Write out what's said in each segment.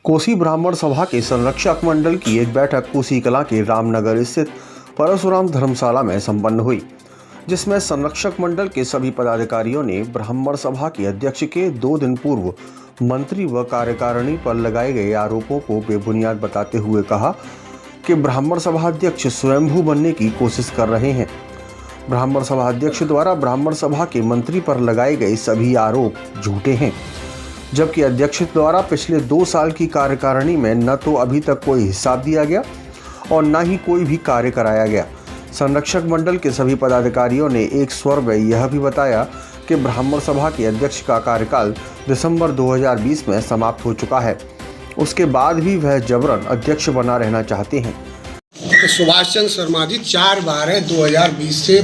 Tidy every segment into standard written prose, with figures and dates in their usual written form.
कोसी ब्राह्मण सभा के संरक्षक मंडल की एक बैठक कोसी कला के रामनगर स्थित परशुराम धर्मशाला में संपन्न हुई, जिसमें संरक्षक मंडल के सभी पदाधिकारियों ने ब्राह्मण सभा के अध्यक्ष के 2 दिन पूर्व मंत्री व कार्यकारिणी पर लगाए गए आरोपों को बेबुनियाद बताते हुए कहा कि ब्राह्मण सभा अध्यक्ष स्वयंभू बनने की कोशिश कर रहे हैं। ब्राह्मण सभा अध्यक्ष द्वारा ब्राह्मण सभा के मंत्री पर लगाए गए सभी आरोप झूठे हैं, जबकि अध्यक्ष द्वारा पिछले 2 साल की कार्यकारिणी में न तो अभी तक कोई हिसाब दिया गया और न ही कोई भी कार्य कराया गया। संरक्षक मंडल के सभी पदाधिकारियों ने एक स्वर में यह भी बताया कि ब्राह्मण सभा के अध्यक्ष का कार्यकाल दिसंबर 2020 में समाप्त हो चुका है, उसके बाद भी वह जबरन अध्यक्ष बना रहना चाहते हैं। सुभाष चंद्र शर्मा जी 4 बार है 2020 से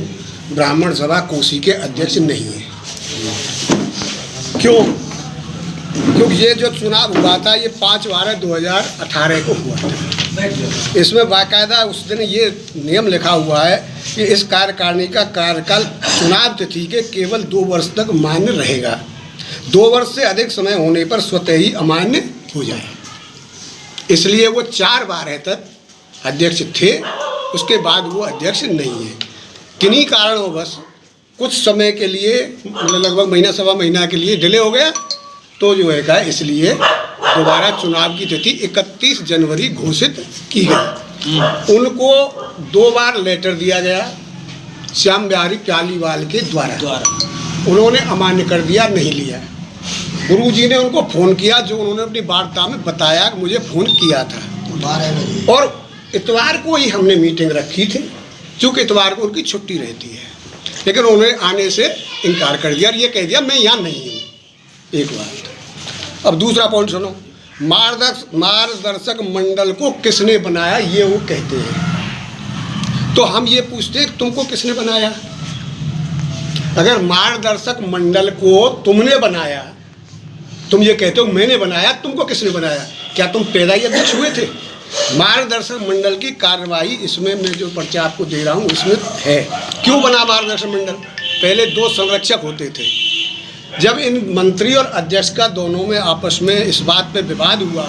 ब्राह्मण सभा कोसी के अध्यक्ष नहीं है। क्योंकि ये जो चुनाव हुआ था ये 5 बार है 2018 को हुआ था। इसमें बाकायदा उस दिन ये नियम लिखा हुआ है कि इस कार्यकारिणी का कार्यकाल चुनाव तिथि के केवल 2 वर्ष तक मान्य रहेगा। 2 वर्ष से अधिक समय होने पर स्वतः ही अमान्य हो जाए। इसलिए वो 4 बार है तक अध्यक्ष थे, उसके बाद वो अध्यक्ष नहीं है। किन्हीं कारणों बस कुछ समय के लिए लगभग महीना सवा महीना के लिए डिले हो गया, तो जो है इसलिए दोबारा चुनाव की तिथि 31 जनवरी घोषित की गई। उनको 2 बार लेटर दिया गया श्याम बिहारी प्यालीवाल के द्वारा। उन्होंने अमान्य कर दिया, नहीं लिया। गुरुजी ने उनको फ़ोन किया, जो उन्होंने अपनी वार्ता में बताया कि मुझे फ़ोन किया था, और इतवार को ही हमने मीटिंग रखी थी, क्योंकि इतवार को उनकी छुट्टी रहती है, लेकिन उन्होंने आने से इनकार कर दिया और ये कह दिया मैं यहाँ नहीं हूँ। एक बात। अब दूसरा पॉइंट सुनो, मार्गदर्शक मंडल को किसने बनाया ये वो कहते हैं। तो हम ये पूछते हैं तुमको किसने बनाया? अगर मार्गदर्शक मंडल को तुमने बनाया, तुम ये कहते हो मैंने बनाया, तुमको किसने बनाया? क्या तुम पैदा ही अध्यक्ष हुए थे? मार्गदर्शक मंडल की कार्यवाही इसमें मैं जो पर्चा आपको दे रहा हूँ इसमें है। क्यों बना मार्गदर्शक मंडल? पहले 2 संरक्षक होते थे। जब इन मंत्री और अध्यक्ष का दोनों में आपस में इस बात पे विवाद हुआ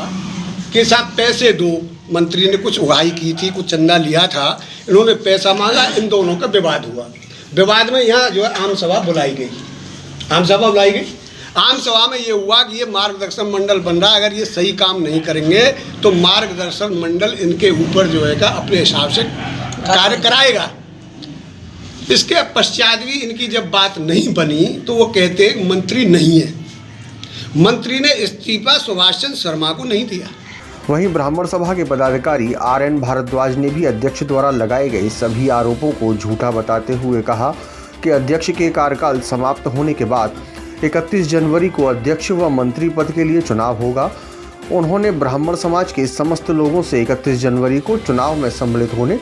कि साहब पैसे दो, मंत्री ने कुछ उगाही की थी, कुछ चंदा लिया था, इन्होंने पैसा मांगा, इन दोनों का विवाद हुआ। विवाद में यहाँ जो है आम सभा बुलाई गई। आम सभा में ये हुआ कि ये मार्गदर्शन मंडल बन रहा है, अगर ये सही काम नहीं करेंगे तो मार्गदर्शन मंडल इनके ऊपर जो है अपने हिसाब से कार्य कराएगा। इसके पश्चात भी इनकी जब बात नहीं बनी तो वो कहते मंत्री नहीं है। मंत्री ने इस्तीफा सुभाष चंद्र शर्मा को नहीं दिया। वहीं ब्राह्मण सभा के पदाधिकारी RN भारद्वाज ने भी अध्यक्ष द्वारा लगाए गए सभी आरोपों को झूठा बताते हुए कहा कि अध्यक्ष के कार्यकाल समाप्त होने के बाद 31 जनवरी को अध्यक्ष व मंत्री पद के लिए चुनाव होगा। उन्होंने ब्राह्मण समाज के समस्त लोगों से 31 जनवरी को चुनाव में सम्मिलित होने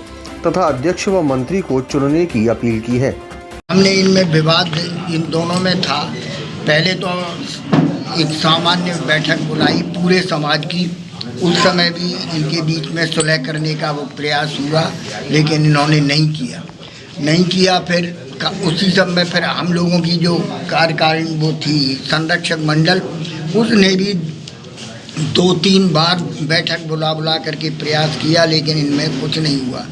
तथा अध्यक्ष व मंत्री को चुनने की अपील की है। हमने इनमें विवाद इन दोनों में था। पहले तो एक सामान्य बैठक बुलाई पूरे समाज की, उस समय भी इनके बीच में सुलह करने का वो प्रयास हुआ, लेकिन इन्होंने नहीं किया। फिर उसी समय फिर हम लोगों की जो कार्यकारिणी वो थी संरक्षक मंडल, उसने भी 2-3 बार बैठक बुला करके प्रयास किया, लेकिन इनमें कुछ नहीं हुआ।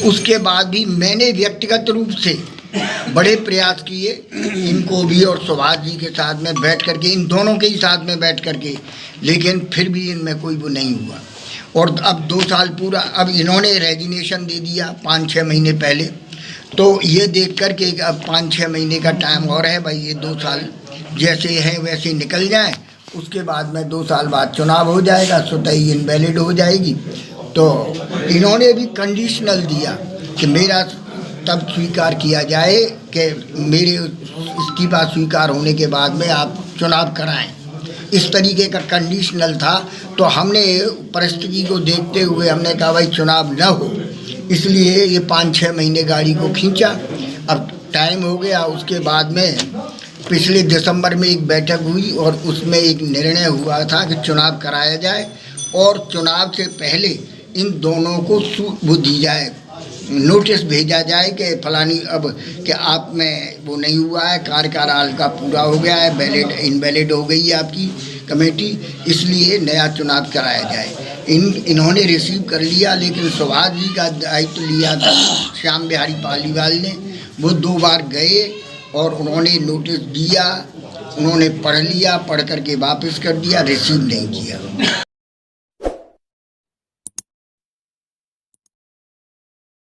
उसके बाद भी मैंने व्यक्तिगत रूप से बड़े प्रयास किए, इनको भी और सुभाष जी के साथ में बैठ करके, इन दोनों के ही साथ में बैठ करके, लेकिन फिर भी इनमें कोई वो नहीं हुआ। और अब 2 साल पूरा, अब इन्होंने रेजिग्नेशन दे दिया 5-6 महीने पहले। तो ये देख कर के अब 5-6 महीने का टाइम और है भाई, ये 2 साल जैसे हैं वैसे निकल जाए, उसके बाद में 2 साल बाद चुनाव हो जाएगा, स्वतः ही इनवैलिड हो जाएगी। तो इन्होंने भी कंडीशनल दिया कि मेरा तब स्वीकार किया जाए कि मेरे इस्तीफा स्वीकार होने के बाद में आप चुनाव कराएं, इस तरीके का कंडीशनल था। तो हमने परिस्थिति को देखते हुए हमने कहा भाई चुनाव न हो, इसलिए ये 5-6 महीने गाड़ी को खींचा। अब टाइम हो गया, उसके बाद में पिछले दिसंबर में एक बैठक हुई और उसमें एक निर्णय हुआ था कि चुनाव कराया जाए और चुनाव से पहले इन दोनों को वो दी जाए, नोटिस भेजा जाए कि फलानी अब कि आप में वो नहीं हुआ है, कार्यकाल का पूरा हो गया है, वैलिड इनवैलिड हो गई है आपकी कमेटी, इसलिए नया चुनाव कराया जाए। इन्होंने रिसीव कर लिया, लेकिन सुभाष जी का दायित्व लिया था श्याम बिहारी पालीवाल ने। वो 2 बार गए और उन्होंने नोटिस दिया, उन्होंने पढ़ लिया, पढ़ करके वापस कर दिया, रिसीव नहीं किया।